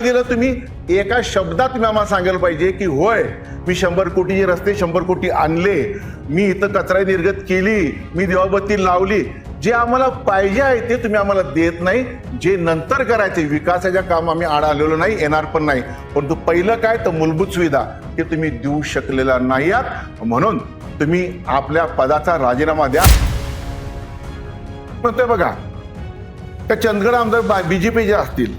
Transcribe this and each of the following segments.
दिलं तुम्ही एका शब्दात तुम्ही आम्हाला सांगायला पाहिजे की होय मी 100 कोटीचे रस्ते 100 कोटी आणले, मी इथं कचरा निर्गत केली, मी दिवाबत्ती लावली. जे आम्हाला पाहिजे आहे ते तुम्ही आम्हाला देत नाही. जे नंतर करायचे विकासाच्या काम आम्ही आड आलेलो नाही, येणार पण नाही. परंतु पहिलं काय तर मूलभूत सुविधा हे तुम्ही देऊ शकलेला नाही आहात. म्हणून तुम्ही आपल्या पदाचा राजीनामा द्या. म्हणतोय बघा त्या चंदगड आमदार बीजेपीचे असतील,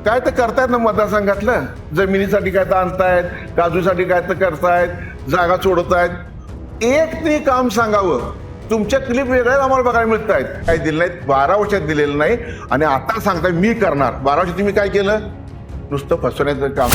काय तर करतायत ना मतदारसंघातलं, जमिनीसाठी काय तर आणतायत, काजूसाठी काय तर करतायत, जागा सोडतायत. एक तरी काम सांगावं. तुमच्या क्लिप वेगळ्या आम्हाला बघायला मिळत आहेत. काही दिलं नाहीत, 12 वर्षात दिलेलं नाही आणि आता सांगताय मी करणार. 12 वर्षात तुम्ही काय केलं? नुसतं फसवण्याचं काम.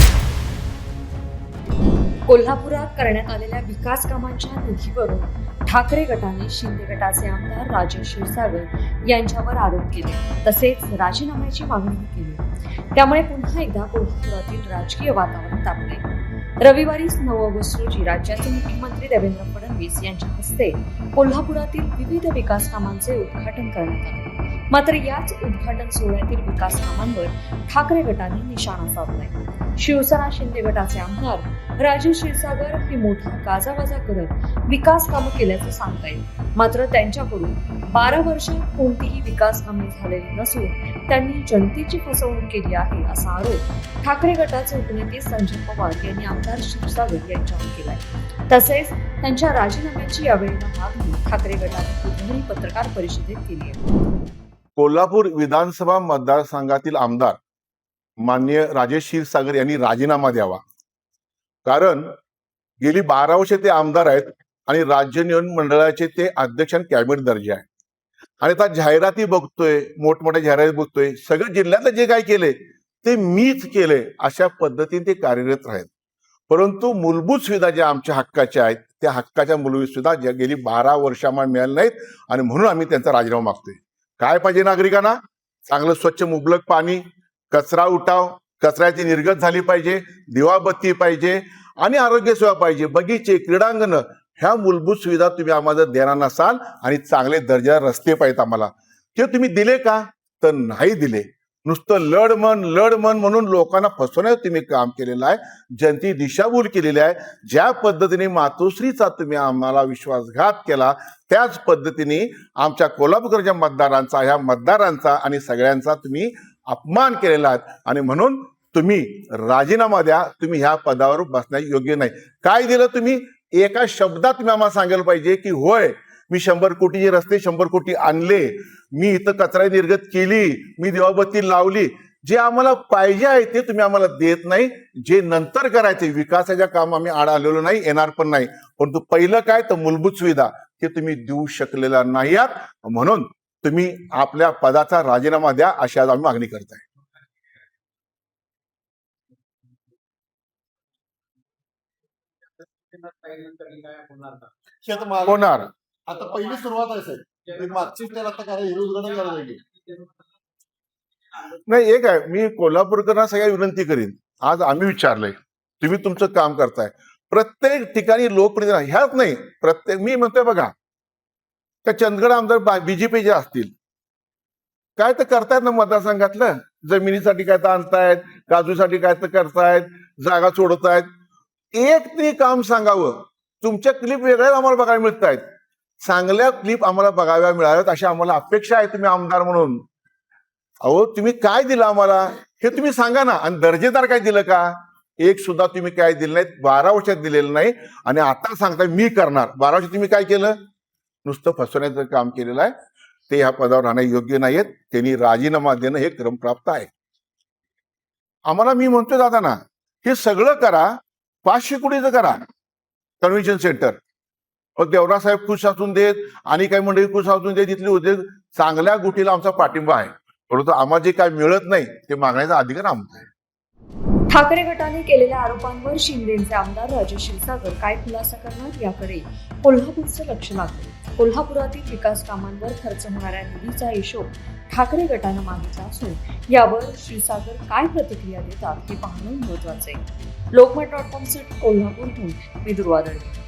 कोल्हापुरात करण्यात आलेल्या विकास कामांच्या निधीवरून ठाकरे गटाने शिंदे गटाचे आमदार राजेश क्षीरसागर यांच्यावर आरोप केले, तसेच राजीनाम्याची मागणी केली. त्यामुळे पुन्हा एकदा कोल्हापुरातील राजकीय वातावरण तापले. रविवारी 9 ऑगस्ट रोजी राज्याचे मुख्यमंत्री देवेंद्र फडणवीस यांच्या हस्ते कोल्हापुरातील विविध विकास कामांचे उद्घाटन करण्यात आले. मात्र याच उद्घाटन सोहळ्यातील विकास कामांवर ठाकरे गटाने निशाणा साधलाय. शिवसेना शिंदे गटाचे आमदार राजेश क्षीरसागर हे मोठा गाजावाजा करत विकास कामं केल्याचं सांगता येईल. मात्र त्यांच्याकडून 12 वर्षात कोणतीही विकास कामे झालेली नसून त्यांनी जनतेची फसवणूक केली आहे असा आरोप ठाकरे गटाचे उपनेते संजय पवार यांनी आमदार क्षीरसागर यांच्यावर केलाय. तसेच त्यांच्या राजीनाम्याची यावेळेला मागणी ठाकरे गटाने बुधवारी पत्रकार परिषदेत केली आहे. कोल्हापूर विधानसभा मतदारसंघातील आमदार माननीय राजेश क्षीरसागर यांनी राजीनामा द्यावा. कारण गेली 12 वर्षे ते आमदार आहेत आणि राज्य निवडणूक मंडळाचे ते अध्यक्ष आणि कॅबिनेट दर्जा आहे. आणि आता जाहिराती बघतोय, मोठमोठ्या जाहिराती बघतोय, सगळं जिल्ह्यातलं जे काय केले ते मीच केले अशा पद्धतीने ते कार्यरत आहेत. परंतु मूलभूत सुविधा ज्या आमच्या हक्काच्या आहेत त्या हक्काच्या मूलभूत सुविधा ज्या गेली 12 वर्ष आम्हाला मिळाल्या नाहीत आणि म्हणून आम्ही त्यांचा राजीनामा मागतोय. काय पाहिजे नागरिकांना? चांगलं स्वच्छ मुबलक पाणी, कचरा उठाव, कचऱ्याची निर्गत झाली पाहिजे, दिवाबत्ती पाहिजे आणि आरोग्य सेवा पाहिजे, बगीचे, क्रीडांगण, ह्या मूलभूत सुविधा तुम्ही आम्हाला देणार नसाल आणि चांगले दर्जा रस्ते पाहिजेत आम्हाला. ते तुम्ही दिले का? तर नाही दिले. नुसतं लढ मन म्हणून लोकांना फसवण्याचं तुम्ही काम केलेलं आहे. जनते दिशाभूल केलेली आहे. ज्या पद्धतीने मातोश्रीचा तुम्ही आम्हाला विश्वासघात केला त्याच पद्धतीने आमच्या कोल्हापूरच्या मतदारांचा, ह्या मतदारांचा आणि सगळ्यांचा तुम्ही अपमान केलेला आहे. आणि म्हणून तुम्ही राजीनामा द्या. तुम्ही ह्या पदावर बसण्यास योग्य नाही. काय दिलं तुम्ही? एका शब्दात तुम्ही आम्हाला सांगायला पाहिजे की होय मी 100 कोटीचे रस्ते 100 कोटी आणले, मी इथं कचरा निर्गत केली, मी दिवाबत्ती लावली. जे आम्हाला पाहिजे आहे ते तुम्ही आम्हाला देत नाही. जे नंतर करायचे विकासाच्या काम आम्ही आड आलेलो नाही, येणार पण नाही. परंतु पहिलं काय तर मूलभूत सुविधा हे तुम्ही देऊ शकलेला नाही आहात. म्हणून तुम्ही आपल्या पदाचा राजीनामा द्या अशी आज आम्ही मागणी करत आहे. होणार. आता पहिली सुरुवात आहे साहेब, मागची त्याला आता काय विरोध करायला नाही. एक आहे, मी कोल्हापूरकरांना सगळ्या विनंती करीन. आज आम्ही विचारलंय, तुम्ही तुमचं काम करताय. प्रत्येक ठिकाणी लोकप्रतिनिधी ह्याच नाही, प्रत्येक मी म्हणतोय बघा त्या चंदगड आमदार बीजेपीचे असतील, काय तर करतायत ना मतदारसंघातलं, जमिनीसाठी काय तर आणतायत, काजूसाठी काय तर करतायत, जागा सोडतायत. एक तरी काम सांगावं. तुमच्या क्लिप वेगळ्या आम्हाला बघायला मिळत आहेत. चांगल्या क्लिप आम्हाला बघायला मिळाव्यात अशी आम्हाला अपेक्षा आहे तुम्ही आमदार म्हणून. अहो तुम्ही काय दिलं आम्हाला हे तुम्ही सांगा ना. आणि दर्जेदार काय दिलं का? एक सुद्धा तुम्ही काय दिलं नाहीत. 12 वर्षात दिलेलं नाही आणि आता सांगताय मी करणार. 12 वर्षात तुम्ही काय केलं? नुसतं फसवण्याचं काम केलेलं आहे. ते ह्या पदावर राहणं योग्य नाहीयेत. त्यांनी राजीनामा देणं हे क्रमप्राप्त आहे. आम्हाला मी म्हणतोय दादा ना, हे सगळं करा, 500 कोटीचं करा कन्व्हेन्शन सेंटर. देवरा साहेब खुश असून देत आणि काही मंडळी खुश असून देत, तिथले उद्योग चांगल्या गोष्टीला आमचा पाठिंबा आहे. परंतु आम्हाला जे काय मिळत नाही ते मागण्याचा अधिकार आमचा आहे. ठाकरे गटाने केलेल्या आरोपांवर शिंदेचे आमदार राजेश क्षीरसागर काय खुलासा करणार याकडे कोल्हापूरचं लक्ष लागलं. कोल्हापुरातील विकास कामांवर खर्च होणाऱ्या निधीचा हिशोब ठाकरे गटानं मागितला असून यावर क्षीरसागर काय प्रतिक्रिया देतात हे पाहणं महत्वाचं आहे. लोकमत.com कोल्हापूरहून मी दुर्वा दळवी.